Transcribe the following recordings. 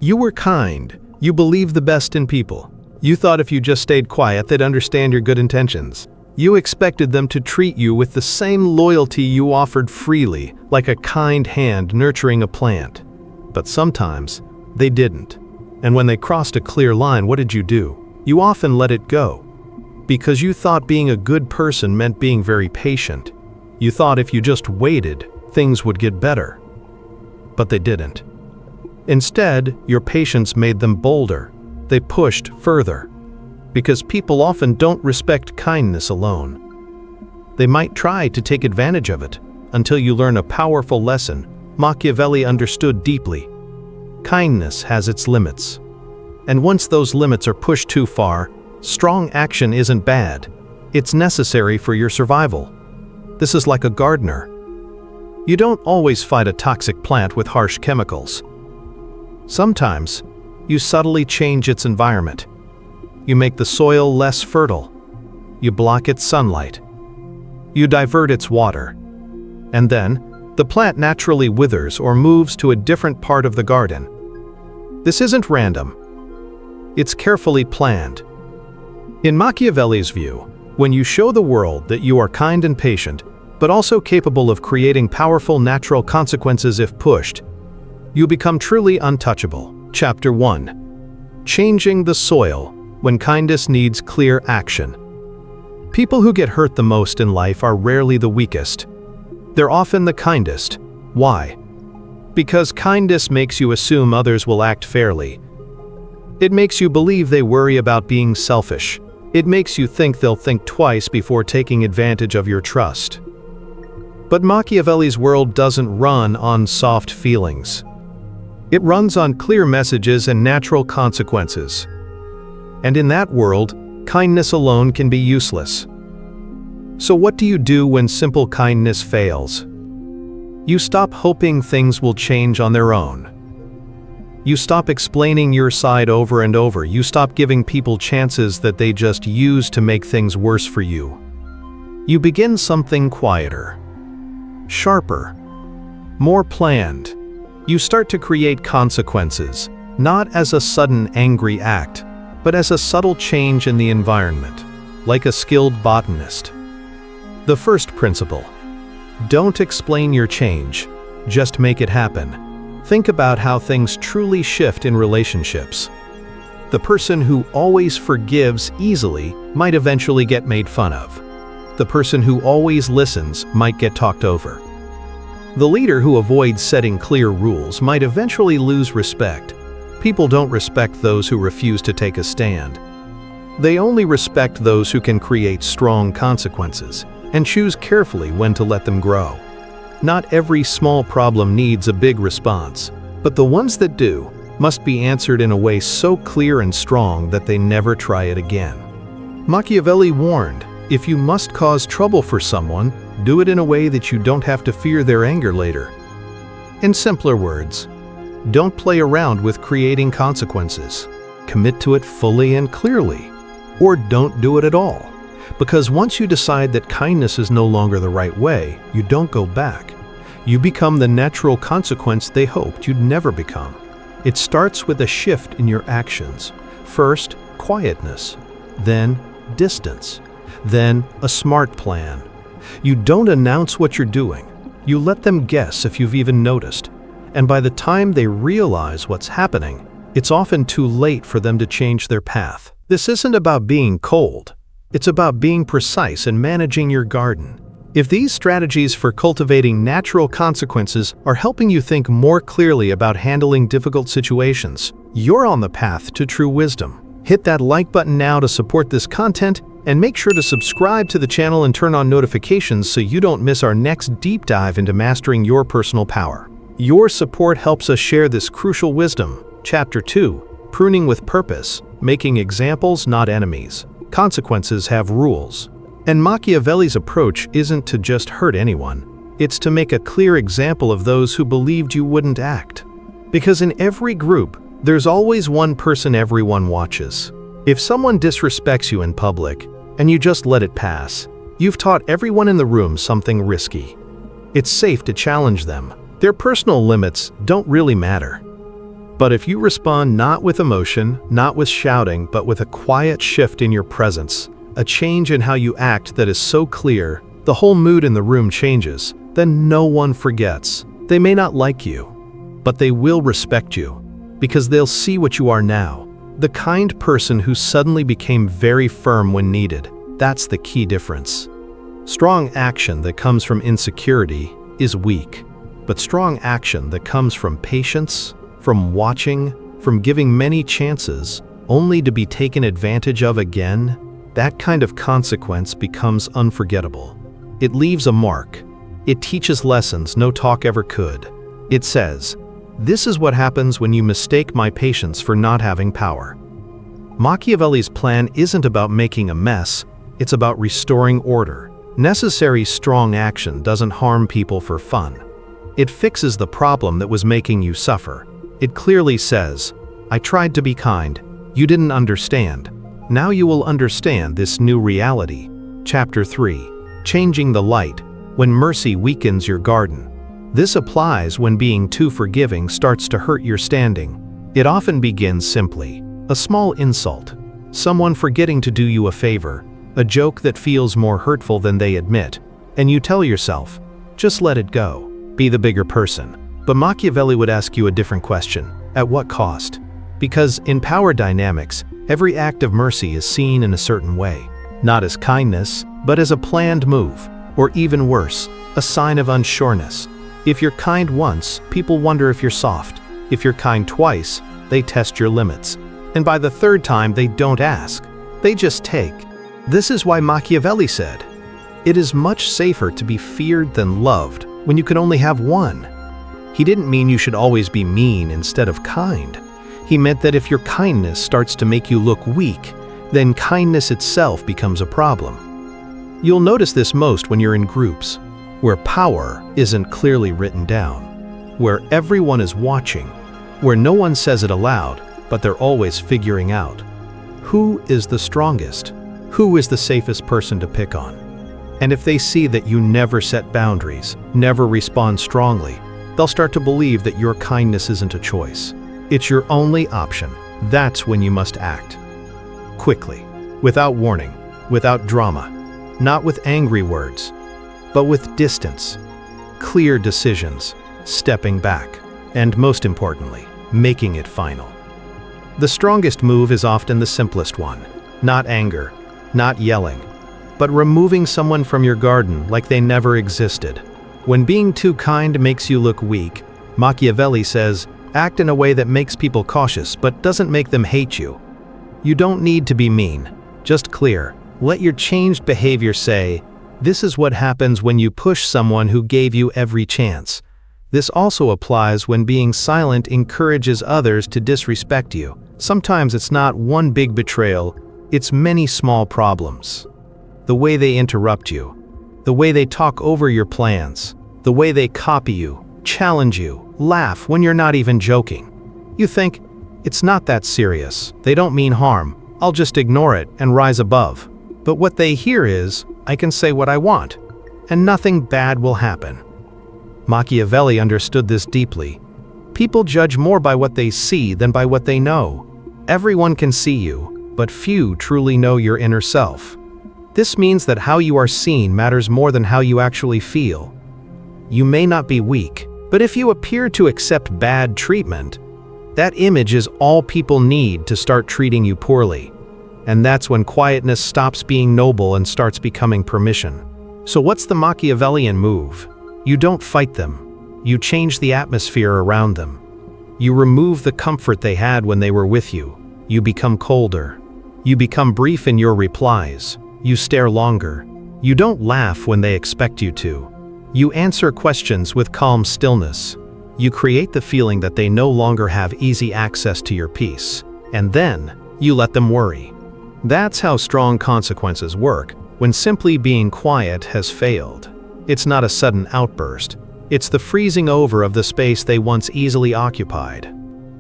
You were kind. You believed the best in people. You thought if you just stayed quiet, they'd understand your good intentions. You expected them to treat you with the same loyalty you offered freely, like a kind hand nurturing a plant. But sometimes, they didn't. And when they crossed a clear line, what did you do? You often let it go. Because you thought being a good person meant being very patient. You thought if you just waited, things would get better. But they didn't. Instead, your patience made them bolder. They pushed further. Because people often don't respect kindness alone. They might try to take advantage of it until you learn a powerful lesson Machiavelli understood deeply. Kindness has its limits. And once those limits are pushed too far, strong action isn't bad. It's necessary for your survival. This is like a gardener. You don't always fight a toxic plant with harsh chemicals. Sometimes, you subtly change its environment. You make the soil less fertile. You block its sunlight. You divert its water. And then, the plant naturally withers or moves to a different part of the garden. This isn't random. It's carefully planned. In Machiavelli's view, when you show the world that you are kind and patient, but also capable of creating powerful natural consequences if pushed, you become truly untouchable. Chapter 1. Changing the soil when kindness needs clear action. People who get hurt the most in life are rarely the weakest. They're often the kindest. Why? Because kindness makes you assume others will act fairly. It makes you believe they worry about being selfish. It makes you think they'll think twice before taking advantage of your trust. But Machiavelli's world doesn't run on soft feelings. It runs on clear messages and natural consequences. And in that world, kindness alone can be useless. So what do you do when simple kindness fails? You stop hoping things will change on their own. You stop explaining your side over and over. You stop giving people chances that they just use to make things worse for you. You begin something quieter, sharper, more planned. You start to create consequences, not as a sudden angry act, but as a subtle change in the environment, like a skilled botanist. The first principle: don't explain your change, just make it happen. Think about how things truly shift in relationships. The person who always forgives easily might eventually get made fun of. The person who always listens might get talked over. The leader who avoids setting clear rules might eventually lose respect. People don't respect those who refuse to take a stand. They only respect those who can create strong consequences and choose carefully when to let them grow. Not every small problem needs a big response, but the ones that do must be answered in a way so clear and strong that they never try it again. Machiavelli warned, if you must cause trouble for someone, do it in a way that you don't have to fear their anger later. In simpler words, don't play around with creating consequences. Commit to it fully and clearly, or don't do it at all. Because once you decide that kindness is no longer the right way, you don't go back. You become the natural consequence they hoped you'd never become. It starts with a shift in your actions. First, quietness, then distance, then a smart plan. You don't announce what you're doing. You let them guess if you've even noticed. And by the time they realize what's happening, it's often too late for them to change their path. This isn't about being cold. It's about being precise and managing your garden. If these strategies for cultivating natural consequences are helping you think more clearly about handling difficult situations, you're on the path to true wisdom. Hit that like button now to support this content, and make sure to subscribe to the channel and turn on notifications so you don't miss our next deep dive into mastering your personal power. Your support helps us share this crucial wisdom. Chapter 2: Pruning with Purpose, Making Examples, Not Enemies. Consequences have rules. And Machiavelli's approach isn't to just hurt anyone. It's to make a clear example of those who believed you wouldn't act. Because in every group, there's always one person everyone watches. If someone disrespects you in public, and you just let it pass, you've taught everyone in the room something risky. It's safe to challenge them. Their personal limits don't really matter. But if you respond not with emotion, not with shouting, but with a quiet shift in your presence, a change in how you act that is so clear, the whole mood in the room changes, then no one forgets. They may not like you, but they will respect you, because they'll see what you are now. The kind person who suddenly became very firm when needed. That's the key difference. Strong action that comes from insecurity is weak, but strong action that comes from patience, from watching, from giving many chances, only to be taken advantage of again, that kind of consequence becomes unforgettable. It leaves a mark. It teaches lessons no talk ever could. It says, "This is what happens when you mistake my patience for not having power." Machiavelli's plan isn't about making a mess, it's about restoring order. Necessary strong action doesn't harm people for fun. It fixes the problem that was making you suffer. It clearly says, "I tried to be kind. You didn't understand. Now you will understand this new reality." Chapter 3. Changing the light. When mercy weakens your garden. This applies when being too forgiving starts to hurt your standing. It often begins simply. A small insult. Someone forgetting to do you a favor. A joke that feels more hurtful than they admit. And you tell yourself, just let it go. Be the bigger person. But Machiavelli would ask you a different question. At what cost? Because in power dynamics, every act of mercy is seen in a certain way. Not as kindness, but as a planned move. Or even worse, a sign of unsureness. If you're kind once, people wonder if you're soft. If you're kind twice, they test your limits. And by the third time, they don't ask. They just take. This is why Machiavelli said, "It is much safer to be feared than loved when you can only have one." He didn't mean you should always be mean instead of kind. He meant that if your kindness starts to make you look weak, then kindness itself becomes a problem. You'll notice this most when you're in groups, where power isn't clearly written down, where everyone is watching, where no one says it aloud, but they're always figuring out. Who is the strongest? Who is the safest person to pick on? And if they see that you never set boundaries, never respond strongly, they'll start to believe that your kindness isn't a choice. It's your only option. That's when you must act. Quickly, without warning, without drama, not with angry words, but with distance, clear decisions, stepping back, and most importantly, making it final. The strongest move is often the simplest one. Not anger, not yelling, but removing someone from your garden like they never existed. When being too kind makes you look weak, Machiavelli says, act in a way that makes people cautious but doesn't make them hate you. You don't need to be mean, just clear. Let your changed behavior say, this is what happens when you push someone who gave you every chance. This also applies when being silent encourages others to disrespect you. Sometimes it's not one big betrayal, it's many small problems. The way they interrupt you, the way they talk over your plans, the way they copy you, challenge you, laugh when you're not even joking. You think, it's not that serious, they don't mean harm, I'll just ignore it and rise above. But what they hear is, I can say what I want, and nothing bad will happen. Machiavelli understood this deeply. People judge more by what they see than by what they know. Everyone can see you, but few truly know your inner self. This means that how you are seen matters more than how you actually feel. You may not be weak, but if you appear to accept bad treatment, that image is all people need to start treating you poorly. And that's when quietness stops being noble and starts becoming permission. So what's the Machiavellian move? You don't fight them. You change the atmosphere around them. You remove the comfort they had when they were with you. You become colder. You become brief in your replies. You stare longer. You don't laugh when they expect you to. You answer questions with calm stillness. You create the feeling that they no longer have easy access to your peace. And then, you let them worry. That's how strong consequences work when simply being quiet has failed. It's not a sudden outburst. It's the freezing over of the space they once easily occupied.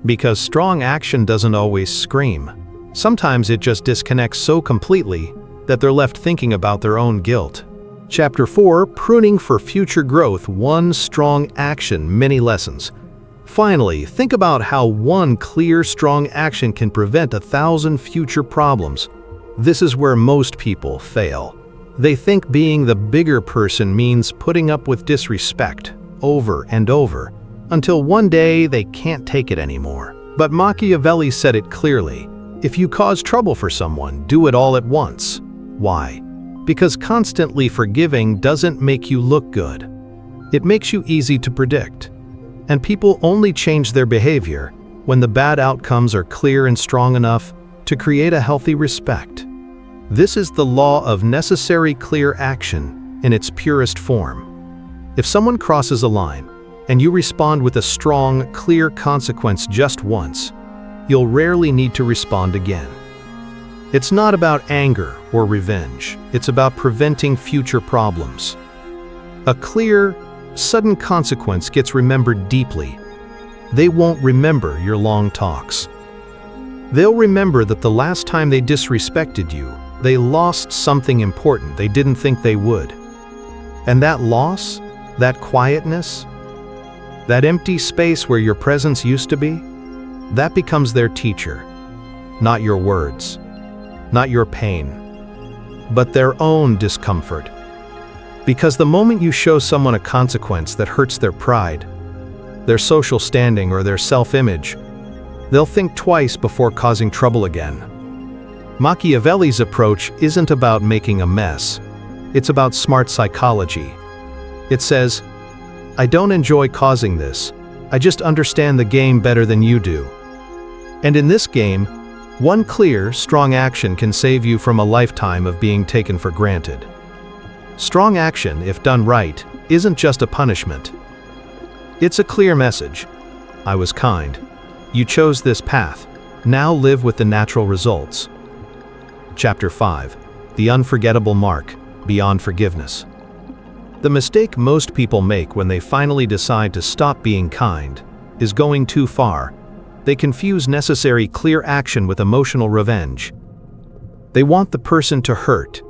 Because strong action doesn't always scream. Sometimes it just disconnects so completely that they're left thinking about their own guilt. Chapter 4, Pruning for Future Growth. One strong action, many lessons. Finally, think about how one clear, strong action can prevent 1,000 future problems. This is where most people fail. They think being the bigger person means putting up with disrespect over and over, until one day they can't take it anymore. But Machiavelli said it clearly: if you cause trouble for someone, do it all at once. Why? Because constantly forgiving doesn't make you look good. It makes you easy to predict. And people only change their behavior when the bad outcomes are clear and strong enough to create a healthy respect. This is the law of necessary clear action in its purest form. If someone crosses a line, and you respond with a strong, clear consequence just once, you'll rarely need to respond again. It's not about anger or revenge. It's about preventing future problems. A clear, sudden consequence gets remembered deeply. They won't remember your long talks. They'll remember that the last time they disrespected you, they lost something important they didn't think they would. And that loss, that quietness, that empty space where your presence used to be, that becomes their teacher. Not your words, not your pain, but their own discomfort. Because the moment you show someone a consequence that hurts their pride, their social standing, or their self-image, they'll think twice before causing trouble again. Machiavelli's approach isn't about making a mess. It's about smart psychology. It says, I don't enjoy causing this. I just understand the game better than you do. And in this game, one clear, strong action can save you from a lifetime of being taken for granted. Strong action, if done right, isn't just a punishment. It's a clear message. I was kind. You chose this path. Now live with the natural results. Chapter 5. The Unforgettable Mark, Beyond Forgiveness. The mistake most people make when they finally decide to stop being kind is going too far. They confuse necessary clear action with emotional revenge. They want the person to hurt,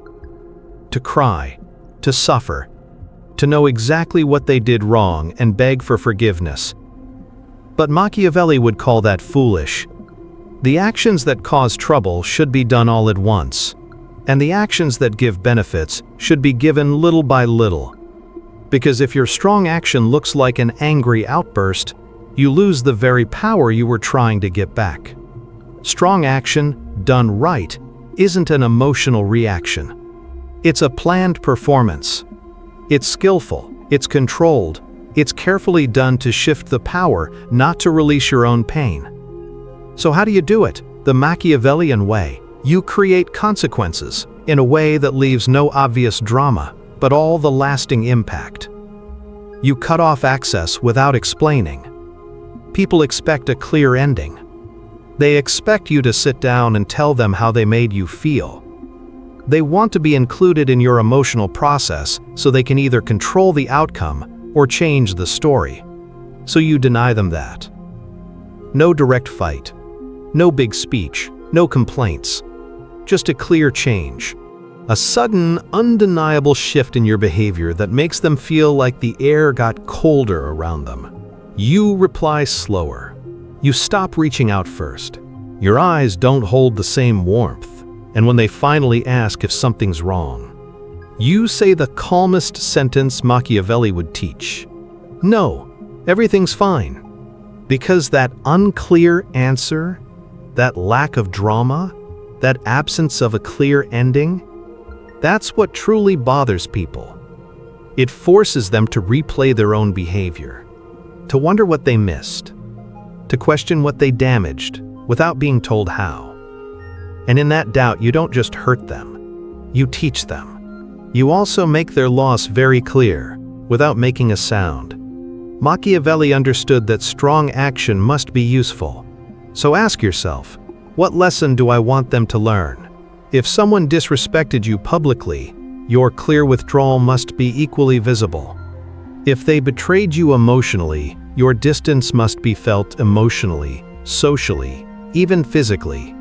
to cry, to suffer, to know exactly what they did wrong and beg for forgiveness. But Machiavelli would call that foolish. The actions that cause trouble should be done all at once, and the actions that give benefits should be given little by little. Because if your strong action looks like an angry outburst, you lose the very power you were trying to get back. Strong action, done right, isn't an emotional reaction. It's a planned performance. It's skillful, it's controlled, it's carefully done to shift the power, not to release your own pain. So how do you do it? The Machiavellian way. You create consequences in a way that leaves no obvious drama, but all the lasting impact. You cut off access without explaining. People expect a clear ending. They expect you to sit down and tell them how they made you feel. They want to be included in your emotional process so they can either control the outcome or change the story. So you deny them that. No direct fight. No big speech. No complaints. Just a clear change. A sudden, undeniable shift in your behavior that makes them feel like the air got colder around them. You reply slower. You stop reaching out first. Your eyes don't hold the same warmth. And when they finally ask if something's wrong, you say the calmest sentence Machiavelli would teach. No, everything's fine. Because that unclear answer, that lack of drama, that absence of a clear ending, that's what truly bothers people. It forces them to replay their own behavior, to wonder what they missed, to question what they damaged without being told how. And in that doubt, you don't just hurt them, you teach them. You also make their loss very clear, without making a sound. Machiavelli understood that strong action must be useful. So ask yourself, what lesson do I want them to learn? If someone disrespected you publicly, your clear withdrawal must be equally visible. If they betrayed you emotionally, your distance must be felt emotionally, socially, even physically.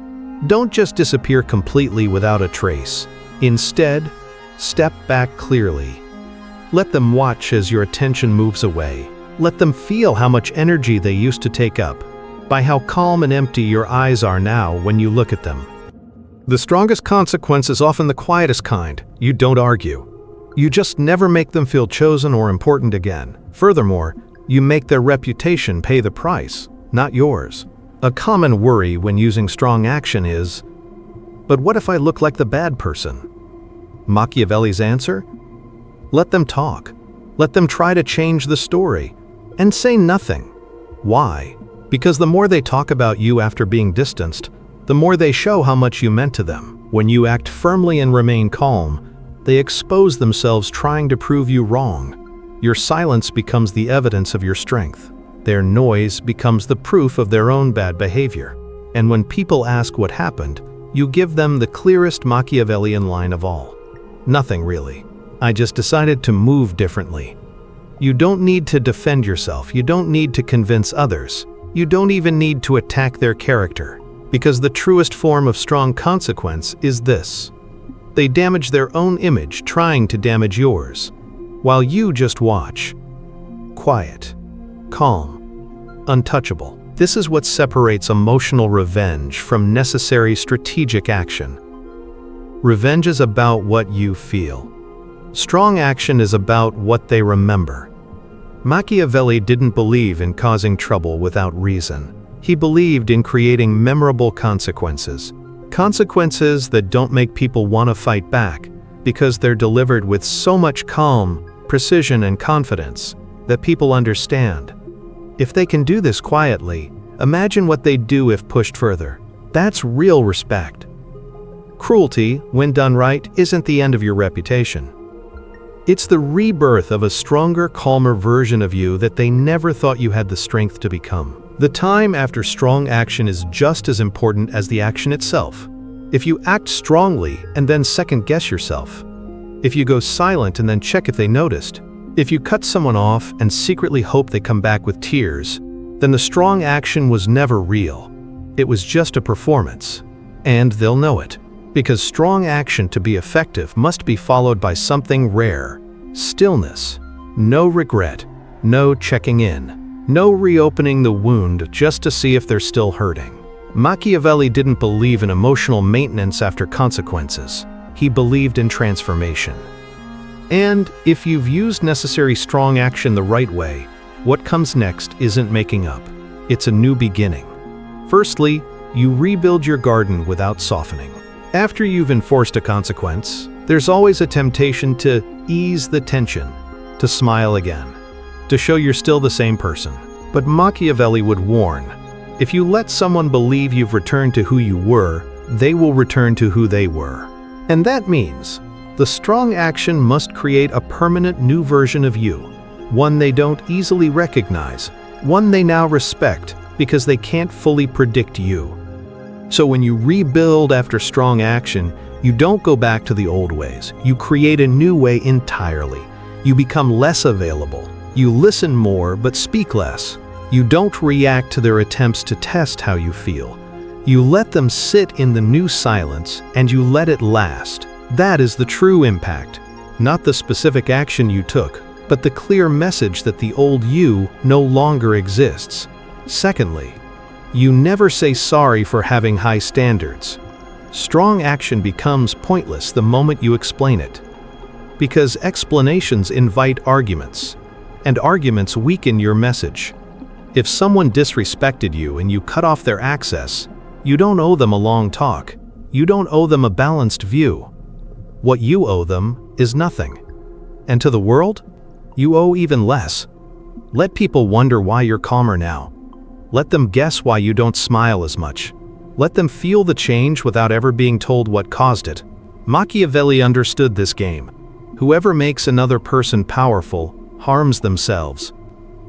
Don't just disappear completely without a trace. Instead, step back clearly. Let them watch as your attention moves away, Let them feel how much energy they used to take up, by how calm and empty your eyes are now when you look at them. The strongest consequence is often the quietest kind. You don't argue. You just never make them feel chosen or important again. Furthermore, you make their reputation pay the price, not yours. A common worry when using strong action is, but what if I look like the bad person? Machiavelli's answer? Let them talk. Let them try to change the story. And say nothing. Why? Because the more they talk about you after being distanced, the more they show how much you meant to them. When you act firmly and remain calm, they expose themselves trying to prove you wrong. Your silence becomes the evidence of your strength. Their noise becomes the proof of their own bad behavior. And when people ask what happened, you give them the clearest Machiavellian line of all. Nothing really. I just decided to move differently. You don't need to defend yourself. You don't need to convince others. You don't even need to attack their character. Because the truest form of strong consequence is this. They damage their own image trying to damage yours, while you just watch. Quiet, calm, untouchable. This is what separates emotional revenge from necessary strategic action. Revenge is about what you feel. Strong action is about what they remember. Machiavelli didn't believe in causing trouble without reason. He believed in creating memorable consequences. Consequences that don't make people want to fight back, because they're delivered with so much calm, precision, and confidence that people understand. If they can do this quietly, imagine what they'd do if pushed further. That's real respect. Cruelty, when done right, isn't the end of your reputation. It's the rebirth of a stronger, calmer version of you that they never thought you had the strength to become. The time after strong action is just as important as the action itself. If you act strongly and then second-guess yourself, if you go silent and then check if they noticed, if you cut someone off and secretly hope they come back with tears, then the strong action was never real. It was just a performance. And they'll know it. Because strong action to be effective must be followed by something rare. Stillness. No regret. No checking in. No reopening the wound just to see if they're still hurting. Machiavelli didn't believe in emotional maintenance after consequences. He believed in transformation. And if you've used necessary strong action the right way, what comes next isn't making up. It's a new beginning. Firstly, you rebuild your garden without softening. After you've enforced a consequence, there's always a temptation to ease the tension, to smile again, to show you're still the same person. But Machiavelli would warn, if you let someone believe you've returned to who you were, they will return to who they were. And that means the strong action must create a permanent new version of you, one they don't easily recognize, one they now respect because they can't fully predict you. So when you rebuild after strong action, you don't go back to the old ways. You create a new way entirely. You become less available. You listen more but speak less. You don't react to their attempts to test how you feel. You let them sit in the new silence and you let it last. That is the true impact. Not the specific action you took, but the clear message that the old you no longer exists. Secondly, you never say sorry for having high standards. Strong action becomes pointless the moment you explain it. Because explanations invite arguments, and arguments weaken your message. If someone disrespected you and you cut off their access, you don't owe them a long talk. You don't owe them a balanced view. What you owe them is nothing. And to the world, you owe even less. Let people wonder why you're calmer now. Let them guess why you don't smile as much. Let them feel the change without ever being told what caused it. Machiavelli understood this game. Whoever makes another person powerful harms themselves.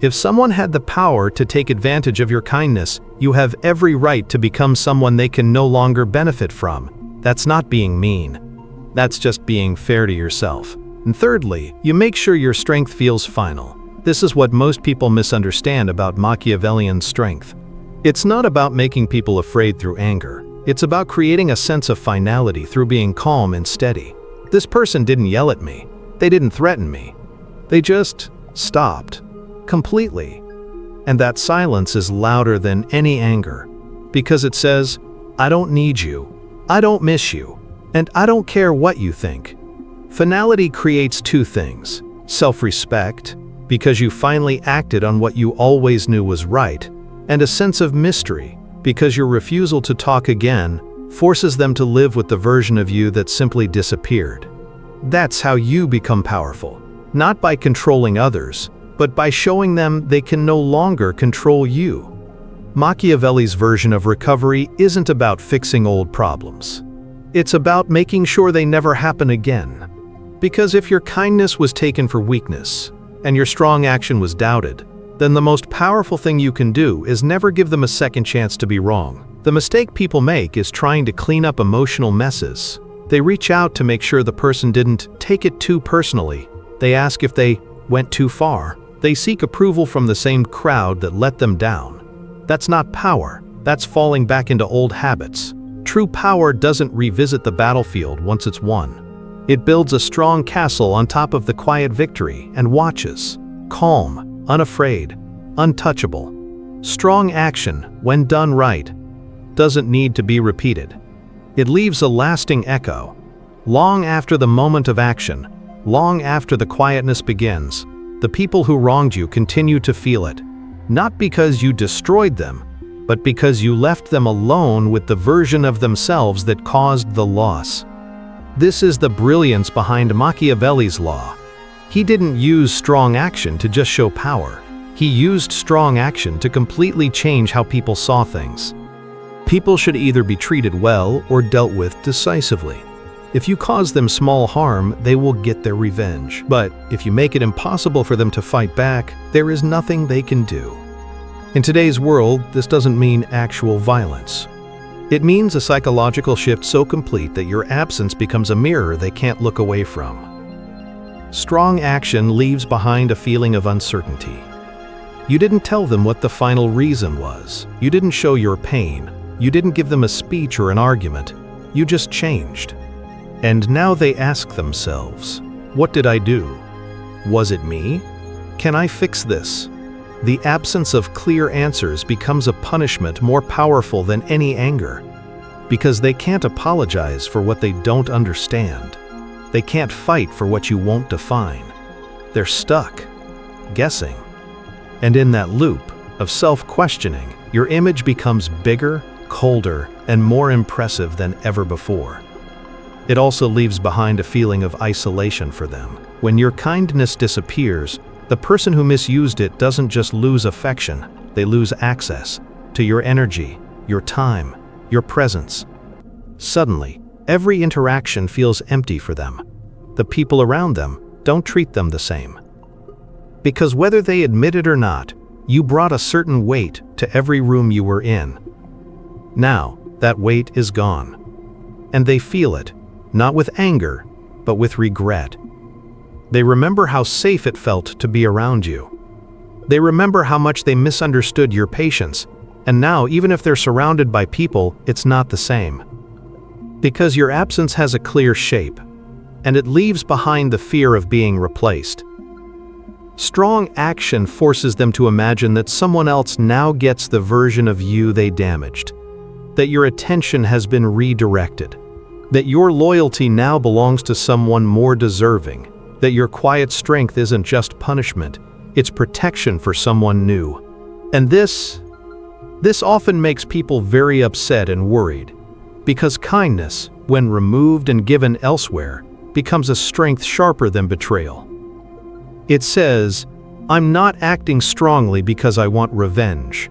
If someone had the power to take advantage of your kindness, you have every right to become someone they can no longer benefit from. That's not being mean. That's just being fair to yourself. And thirdly, you make sure your strength feels final. This is what most people misunderstand about Machiavellian strength. It's not about making people afraid through anger. It's about creating a sense of finality through being calm and steady. This person didn't yell at me. They didn't threaten me. They just stopped. completely. And that silence is louder than any anger, because it says, I don't need you, I don't miss you, and I don't care what you think. Finality creates two things: self-respect, because you finally acted on what you always knew was right, and a sense of mystery, because your refusal to talk again forces them to live with the version of you that simply disappeared. That's how you become powerful, not by controlling others, but by showing them they can no longer control you. Machiavelli's version of recovery isn't about fixing old problems. It's about making sure they never happen again. Because if your kindness was taken for weakness, and your strong action was doubted, then the most powerful thing you can do is never give them a second chance to be wrong. The mistake people make is trying to clean up emotional messes. They reach out to make sure the person didn't take it too personally. They ask if they went too far. They seek approval from the same crowd that let them down. That's not power. That's falling back into old habits. True power doesn't revisit the battlefield once it's won. It builds a strong castle on top of the quiet victory and watches, calm, unafraid, untouchable. Strong action, when done right, doesn't need to be repeated. It leaves a lasting echo. Long after the moment of action, long after the quietness begins, the people who wronged you continue to feel it. Not because you destroyed them, but because you left them alone with the version of themselves that caused the loss. This is the brilliance behind Machiavelli's law. He didn't use strong action to just show power. He used strong action to completely change how people saw things. People should either be treated well or dealt with decisively. If you cause them small harm, they will get their revenge. But if you make it impossible for them to fight back, there is nothing they can do. In today's world, this doesn't mean actual violence. It means a psychological shift so complete that your absence becomes a mirror they can't look away from. Strong action leaves behind a feeling of uncertainty. You didn't tell them what the final reason was. You didn't show your pain. You didn't give them a speech or an argument. You just changed. And now they ask themselves, what did I do? Was it me? Can I fix this? The absence of clear answers becomes a punishment more powerful than any anger, because they can't apologize for what they don't understand. They can't fight for what you won't define. They're stuck, guessing. And in that loop of self-questioning, your image becomes bigger, colder, and more impressive than ever before. It also leaves behind a feeling of isolation for them. When your kindness disappears, the person who misused it doesn't just lose affection, they lose access to your energy, your time, your presence. Suddenly, every interaction feels empty for them. The people around them don't treat them the same. Because whether they admit it or not, you brought a certain weight to every room you were in. Now, that weight is gone. And they feel it, not with anger, but with regret. They remember how safe it felt to be around you. They remember how much they misunderstood your patience, and now, even if they're surrounded by people, it's not the same. Because your absence has a clear shape, and it leaves behind the fear of being replaced. Strong action forces them to imagine that someone else now gets the version of you they damaged, that your attention has been redirected, that your loyalty now belongs to someone more deserving, that your quiet strength isn't just punishment, it's protection for someone new. And this often makes people very upset and worried, because kindness, when removed and given elsewhere, becomes a strength sharper than betrayal. It says, I'm not acting strongly because I want revenge.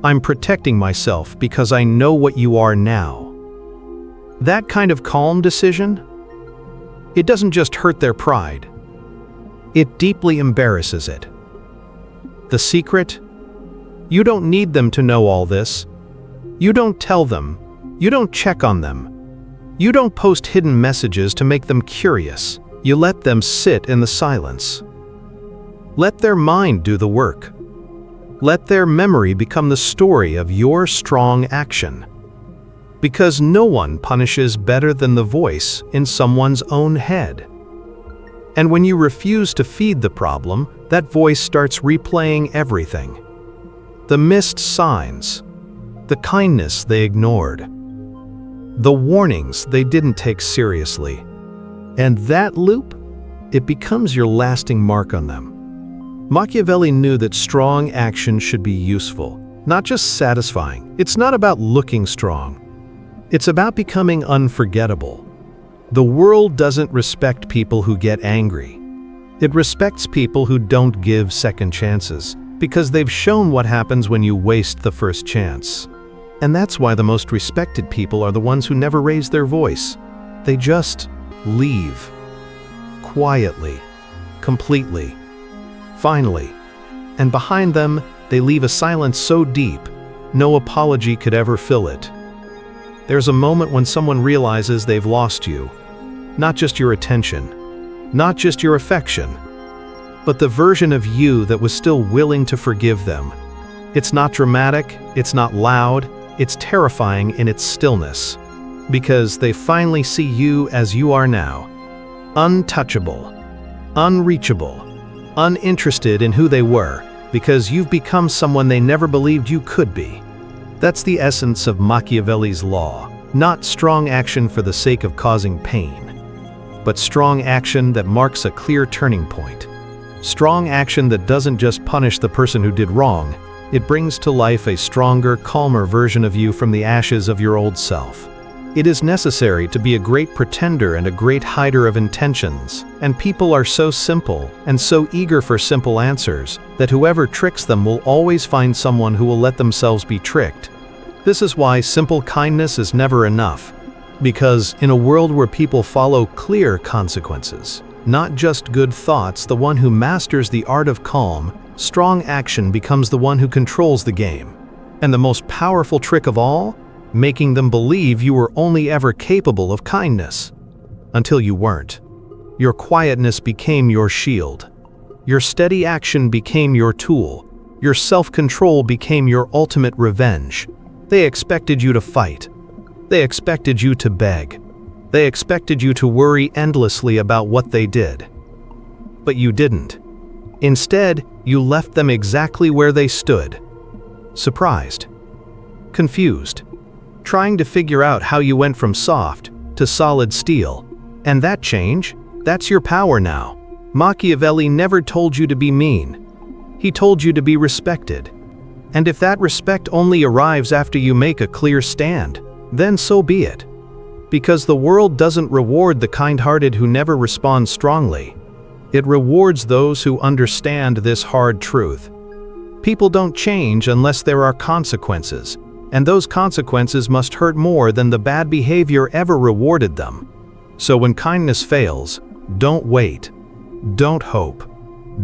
I'm protecting myself because I know what you are now. That kind of calm decision, it doesn't just hurt their pride. It deeply embarrasses it. The secret? You don't need them to know all this. You don't tell them. You don't check on them. You don't post hidden messages to make them curious. You let them sit in the silence. Let their mind do the work. Let their memory become the story of your strong action. Because no one punishes better than the voice in someone's own head. And when you refuse to feed the problem, that voice starts replaying everything. The missed signs, the kindness they ignored, the warnings they didn't take seriously. And that loop, it becomes your lasting mark on them. Machiavelli knew that strong action should be useful, not just satisfying. It's not about looking strong. It's about becoming unforgettable. The world doesn't respect people who get angry. It respects people who don't give second chances, because they've shown what happens when you waste the first chance. And that's why the most respected people are the ones who never raise their voice. They just leave. Quietly. Completely. Finally. And behind them, they leave a silence so deep, no apology could ever fill it. There's a moment when someone realizes they've lost you. Not just your attention, not just your affection, but the version of you that was still willing to forgive them. It's not dramatic, it's not loud, it's terrifying in its stillness. Because they finally see you as you are now. Untouchable, unreachable, uninterested in who they were, because you've become someone they never believed you could be. That's the essence of Machiavelli's law, not strong action for the sake of causing pain, but strong action that marks a clear turning point. Strong action that doesn't just punish the person who did wrong, it brings to life a stronger, calmer version of you from the ashes of your old self. It is necessary to be a great pretender and a great hider of intentions, and people are so simple and so eager for simple answers that whoever tricks them will always find someone who will let themselves be tricked. This is why simple kindness is never enough, because in a world where people follow clear consequences, not just good thoughts, the one who masters the art of calm, strong action becomes the one who controls the game. And the most powerful trick of all? Making them believe you were only ever capable of kindness. Until you weren't. Your quietness became your shield. Your steady action became your tool. Your self-control became your ultimate revenge. They expected you to fight. They expected you to beg. They expected you to worry endlessly about what they did. But you didn't. Instead, you left them exactly where they stood. Surprised. Confused. Trying to figure out how you went from soft to solid steel. And that change, that's your power now. Machiavelli never told you to be mean. He told you to be respected. And if that respect only arrives after you make a clear stand, then so be it. Because the world doesn't reward the kind-hearted who never respond strongly. It rewards those who understand this hard truth. People don't change unless there are consequences. And those consequences must hurt more than the bad behavior ever rewarded them. So when kindness fails, don't wait. Don't hope.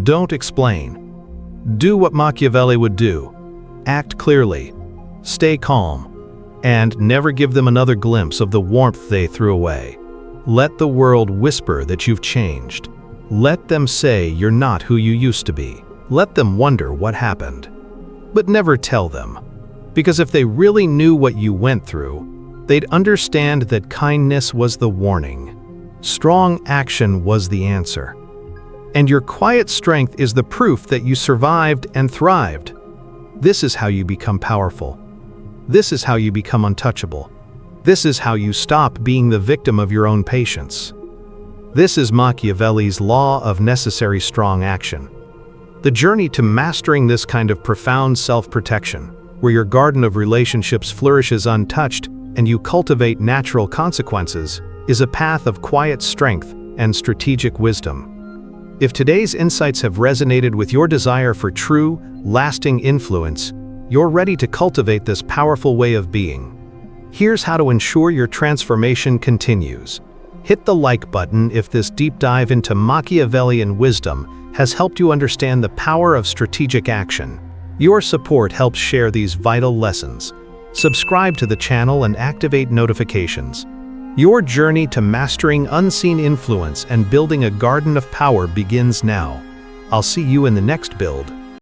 Don't explain. Do what Machiavelli would do. Act clearly. Stay calm. And never give them another glimpse of the warmth they threw away. Let the world whisper that you've changed. Let them say you're not who you used to be. Let them wonder what happened. But never tell them. Because if they really knew what you went through, they'd understand that kindness was the warning. Strong action was the answer. And your quiet strength is the proof that you survived and thrived. This is how you become powerful. This is how you become untouchable. This is how you stop being the victim of your own patience. This is Machiavelli's law of necessary strong action. The journey to mastering this kind of profound self-protection, where your garden of relationships flourishes untouched and you cultivate natural consequences, is a path of quiet strength and strategic wisdom. If today's insights have resonated with your desire for true, lasting influence, you're ready to cultivate this powerful way of being. Here's how to ensure your transformation continues. Hit the like button if this deep dive into Machiavellian wisdom has helped you understand the power of strategic action. Your support helps share these vital lessons. Subscribe to the channel and activate notifications. Your journey to mastering unseen influence and building a garden of power begins now. I'll see you in the next build.